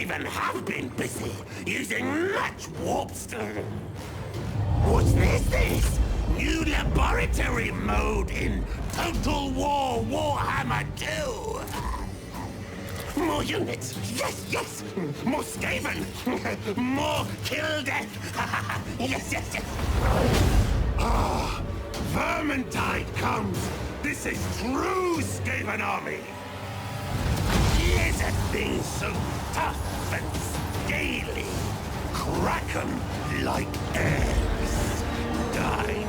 Skaven have been busy using much warp stone. What's this? New laboratory mode in Total War Warhammer 2. More units. Yes. More Skaven. More kill death. Yes. Ah, Vermintide comes. This is true Skaven army. Lizard things so tough and scaly. Crack 'em like eggs. Die.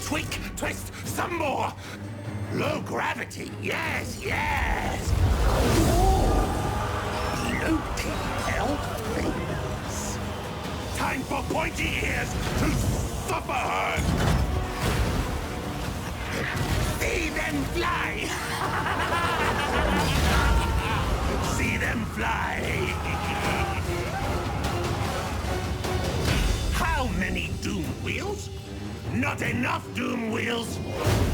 Tweak, twist, some more. Low gravity, yes. Floaty elf things. Time for pointy ears to suffer her. See them fly. See them fly. How many doom wheels? Not enough doom wheels.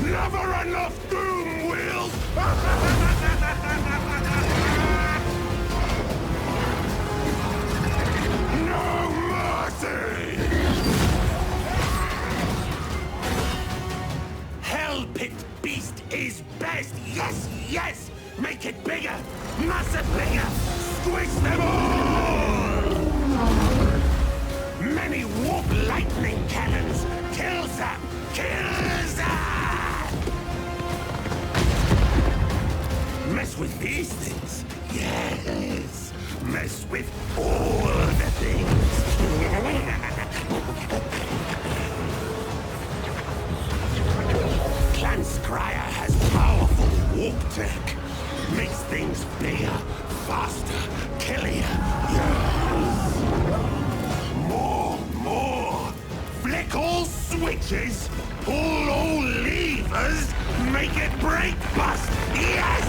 Never enough doom wheels. No mercy. Hell Pit Beast is best. Yes. Make it bigger. Massive bigger. Squish them all. Many warp lightning cannons. Kill zap! Mess with these things. Yes. Mess with all the things. Clan Scryer has powerful warp tech. Makes things bigger, faster, killier. Yes. More. Flick all switches, pull all levers, make it break bust. Yes.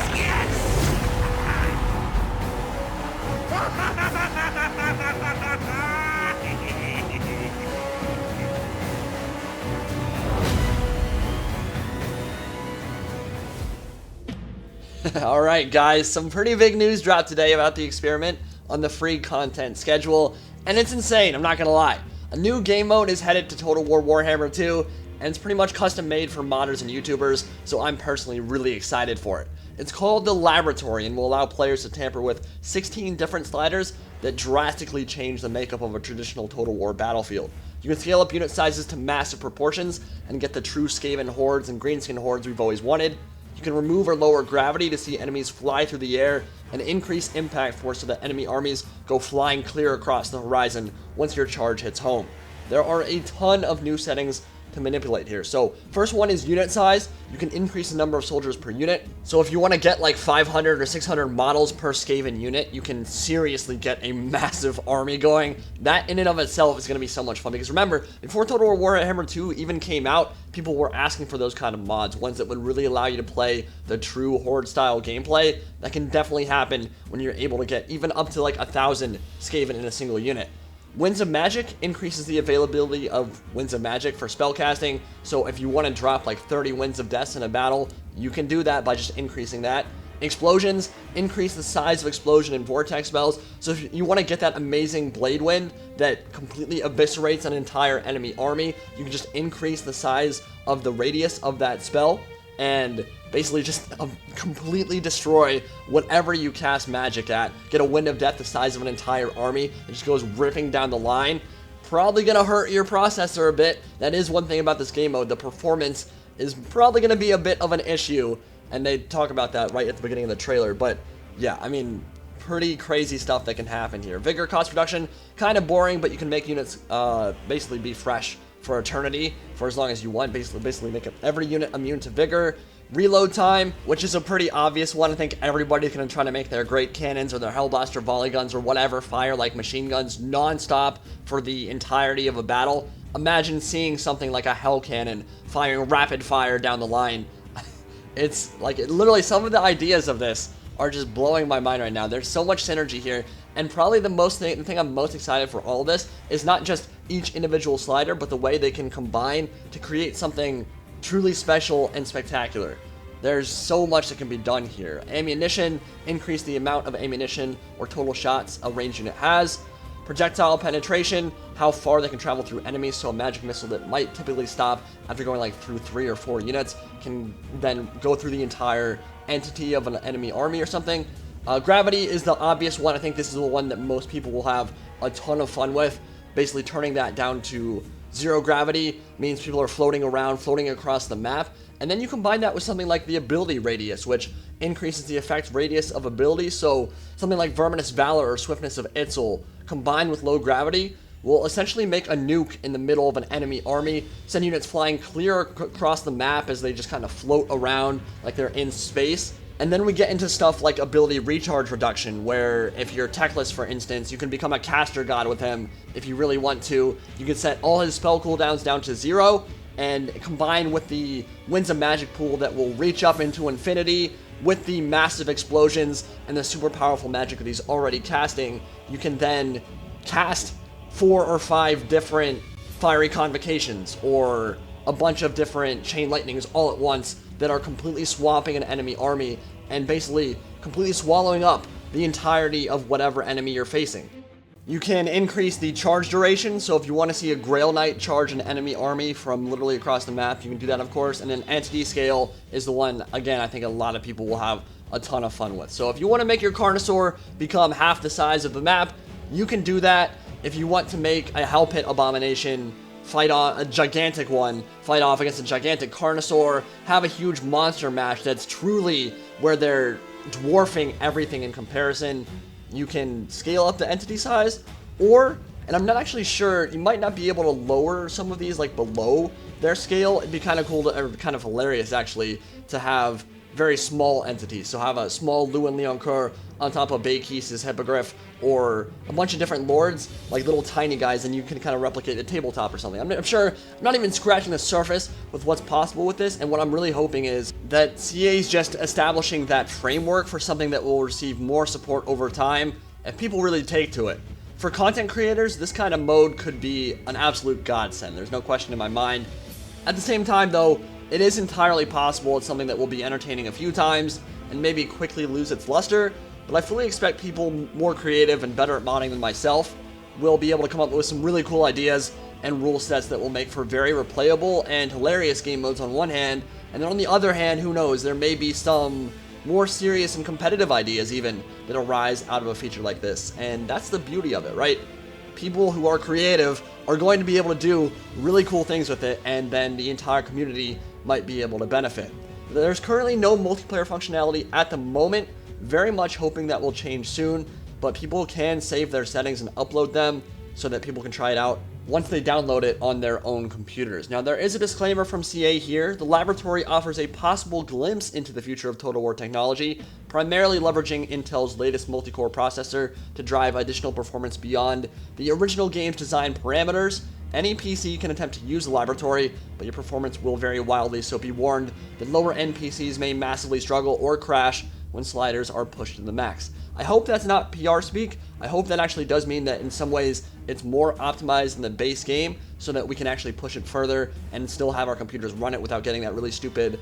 Alright guys, some pretty big news dropped today about the experiment on the free content schedule, and it's insane, I'm not gonna lie. A new game mode is headed to Total War Warhammer 2, and it's pretty much custom made for modders and YouTubers, so I'm personally really excited for it. It's called the Laboratory and will allow players to tamper with 16 different sliders that drastically change the makeup of a traditional Total War battlefield. You can scale up unit sizes to massive proportions and get the true Skaven hordes and greenskin hordes we've always wanted. You can remove or lower gravity to see enemies fly through the air, and increase impact force so that enemy armies go flying clear across the horizon once your charge hits home. There are a ton of new settings to manipulate here. So first one is unit size. You can increase the number of soldiers per unit. So if you want to get like 500 or 600 models per Skaven unit, you can seriously get a massive army going. That in and of itself is going to be so much fun, because remember, before Total War Warhammer 2 even came out, people were asking for those kind of mods, ones that would really allow you to play the true horde style gameplay. That can definitely happen when you're able to get even up to like 1,000 Skaven in a single unit. Winds of Magic increases the availability of Winds of Magic for spellcasting, so if you want to drop like 30 Winds of Death in a battle, you can do that by just increasing that. Explosions increase the size of explosion and vortex spells, so if you want to get that amazing Blade Wind that completely eviscerates an entire enemy army, you can just increase the size of the radius of that spell, and basically just completely destroy whatever you cast magic at. Get a Wind of Death the size of an entire army. It just goes ripping down the line. Probably gonna hurt your processor a bit. That is one thing about this game mode. The performance is probably gonna be a bit of an issue, and they talk about that right at the beginning of the trailer. But yeah, I mean, pretty crazy stuff that can happen here. Vigor cost reduction, kind of boring, but you can make units basically be fresh for eternity for as long as you want. Basically make every unit immune to vigor. Reload time, which is a pretty obvious one. I think everybody's going to try to make their great cannons or their Hellblaster volley guns or whatever fire like machine guns non-stop for the entirety of a battle. Imagine seeing something like a Hell Cannon firing rapid fire down the line. It's like, literally some of the ideas of this are just blowing my mind right now. There's so much synergy here, and probably the thing I'm most excited for all of this is not just each individual slider, but the way they can combine to create something truly special and spectacular. There's so much that can be done here. Ammunition, increase the amount of ammunition or total shots a range unit has. Projectile penetration, how far they can travel through enemies, so a magic missile that might typically stop after going like through 3 or 4 units can then go through the entire entity of an enemy army or something. Gravity is the obvious one. I think this is the one that most people will have a ton of fun with. Basically turning that down to 0 gravity means people are floating around, floating across the map. And then you combine that with something like the ability radius, which increases the effect radius of ability. So something like Verminous Valor or Swiftness of Itzel combined with low gravity will essentially make a nuke in the middle of an enemy army, send units flying clear across the map as they just kind of float around like they're in space. And then we get into stuff like ability recharge reduction, where if you're Techless, for instance, you can become a caster god with him if you really want to. You can set all his spell cooldowns down to 0, and combined with the Winds of Magic pool that will reach up into infinity, with the massive explosions and the super powerful magic that he's already casting, you can then cast 4 or 5 different fiery convocations or a bunch of different chain lightnings all at once that are completely swamping an enemy army and basically completely swallowing up the entirety of whatever enemy you're facing. You can increase the charge duration, so if you want to see a Grail Knight charge an enemy army from literally across the map, you can do that, of course. And then entity scale is the one, again, I think a lot of people will have a ton of fun with. So if you want to make your Carnosaur become half the size of the map, you can do that. If you want to make a Hell Pit Abomination fight on a gigantic one, fight off against a gigantic Carnosaur, have a huge monster match that's truly where they're dwarfing everything in comparison, you can scale up the entity size, or, and I'm not actually sure, you might not be able to lower some of these like below their scale. It'd be kind of cool to, or kind of hilarious actually, to have very small entities. So have a small Lewin Leoncoeur on top of Baykee's Hippogriff, or a bunch of different lords, like little tiny guys, and you can kind of replicate the tabletop or something. I'm sure, I'm not even scratching the surface with what's possible with this, and what I'm really hoping is that CA is just establishing that framework for something that will receive more support over time, and people really take to it. For content creators, this kind of mode could be an absolute godsend. There's no question in my mind. At the same time, though, it is entirely possible it's something that will be entertaining a few times and maybe quickly lose its luster, but I fully expect people more creative and better at modding than myself will be able to come up with some really cool ideas and rule sets that will make for very replayable and hilarious game modes on one hand, and then on the other hand, who knows, there may be some more serious and competitive ideas even that arise out of a feature like this, and that's the beauty of it, right? People who are creative are going to be able to do really cool things with it, and then the entire community might be able to benefit. There's currently no multiplayer functionality at the moment, very much hoping that will change soon, but people can save their settings and upload them so that people can try it out once they download it on their own computers. Now, there is a disclaimer from CA here. The laboratory offers a possible glimpse into the future of Total War technology, primarily leveraging Intel's latest multi-core processor to drive additional performance beyond the original game's design parameters. Any PC can attempt to use the laboratory, but your performance will vary wildly, so be warned that lower-end PCs may massively struggle or crash when sliders are pushed to the max. I hope that's not PR speak. I hope that actually does mean that in some ways it's more optimized than the base game so that we can actually push it further and still have our computers run it without getting that really stupid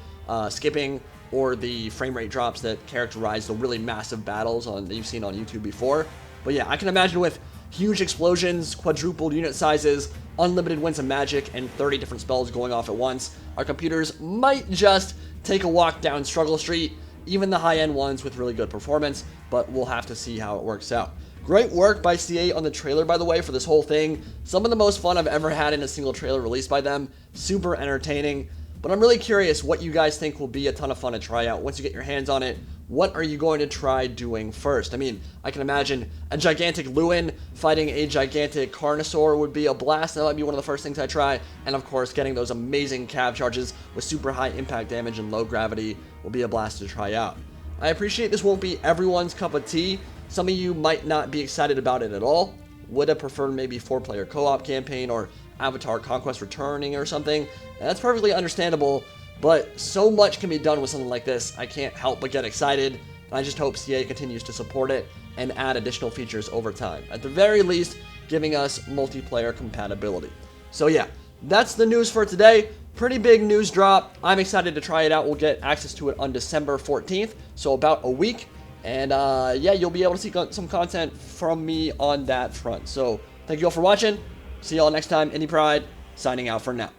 skipping or the frame rate drops that characterize the really massive battles that you've seen on YouTube before. But yeah, I can imagine with huge explosions, quadrupled unit sizes, unlimited winds of magic, and 30 different spells going off at once, our computers might just take a walk down Struggle Street, even the high-end ones with really good performance, but we'll have to see how it works out. Great work by CA on the trailer, by the way, for this whole thing. Some of the most fun I've ever had in a single trailer released by them. Super entertaining. But I'm really curious what you guys think will be a ton of fun to try out once you get your hands on it. What are you going to try doing first? I mean, I can imagine a gigantic Lewin fighting a gigantic Carnosaur would be a blast. That might be one of the first things I try. And of course, getting those amazing cav charges with super high impact damage and low gravity will be a blast to try out. I appreciate this won't be everyone's cup of tea. Some of you might not be excited about it at all. Would have preferred maybe 4-player co-op campaign or Avatar Conquest Returning or something. And that's perfectly understandable, but so much can be done with something like this, I can't help but get excited, and I just hope CA continues to support it and add additional features over time. At the very least, giving us multiplayer compatibility. So yeah, that's the news for today. pretty big news drop. I'm excited to try it out. We'll get access to it on December 14th, so about a week. And yeah, you'll be able to see some content from me on that front. So thank you all for watching. See y'all next time. Indie Pride, signing out for now.